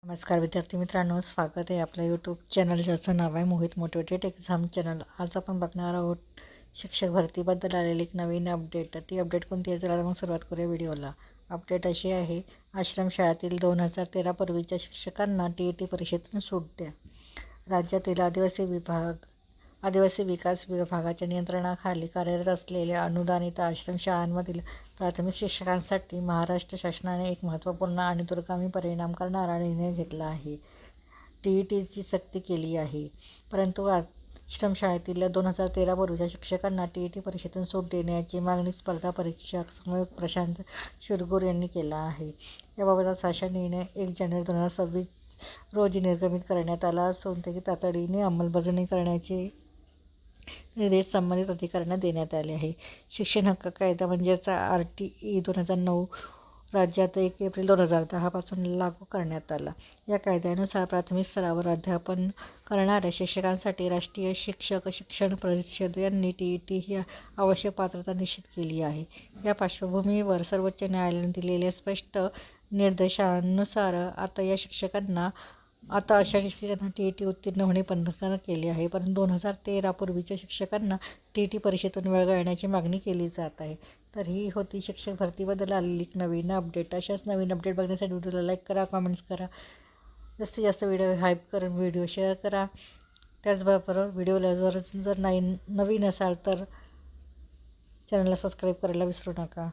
नमस्कार विद्यार्थी मित्रांनो, स्वागत आहे आपल्या यूट्यूब चॅनल ज्याचं नाव आहे मोहित मोटिवेटेड एक्झाम चॅनल। आज आपण बघणार आहोत शिक्षक भरतीबद्दल आलेली एक नवीन अपडेट। ती अपडेट कोणती आहे चला मग सुरुवात करूया व्हिडिओला। अपडेट अशी आहे, आश्रमशाळेतील 2013 पूर्वीच्या शिक्षकांना TET परीक्षेतून सूट द्या। राज्यातील आदिवासी विकास विभागाच्या नियंत्रणाखाली कार्यरत असलेल्या अनुदानित आश्रमशाळांमधील प्राथमिक शिक्षकांसाठी महाराष्ट्र शासनाने एक महत्त्वपूर्ण आणि दूरगामी परिणाम करणारा निर्णय घेतला आहे। TETची सक्ती केली आहे, परंतु आश्रमशाळेतील 2013 पूर्वीच्या शिक्षकांना TET परीक्षेतून सूट देण्याची मागणी स्पर्धा परीक्षा समन्वयक प्रशांत शिरगूर यांनी केला आहे। याबाबतचा असा निर्णय 1 जानेवारी 2026 रोजी निर्गमित करण्यात आला असून त्याची तातडीने अंमलबजावणी करण्याचे निर्देश संबंधित अधिकाऱ्यांना देण्यात आले आहे। शिक्षण हक्क कायदा म्हणजेच RTE 2009 राज्यात 1 एप्रिल 2010 पासून लागू करण्यात आला। या कायद्यानुसार प्राथमिक स्तरावर अध्यापन करणाऱ्या शिक्षकांसाठी राष्ट्रीय शिक्षक शिक्षण परिषद यांनी TET ही आवश्यक पात्रता निश्चित केली आहे। या पार्श्वभूमीवर सर्वोच्च न्यायालयाने दिलेल्या स्पष्ट निर्देशानुसार आता अशा शिक्षकांना TET उत्तीर्ण होणे बंधनकारक केले आहे, परंतु 2013 पूर्वीच्या शिक्षकांना TET परीक्षेतून वगळण्याची मागणी केली जात आहे। तर ही होती शिक्षक भरतीबद्दल आलेली एक नवीन अपडेट। अशाच नवीन अपडेट बघण्यासाठी व्हिडिओला लाईक करा, कमेंट्स करा, जास्तीत जास्त व्हिडिओ हाईप करून व्हिडिओ शेअर करा। त्याचबरोबर व्हिडिओला जर नवीन असाल तर चॅनलला सबस्क्राईब करायला विसरू नका।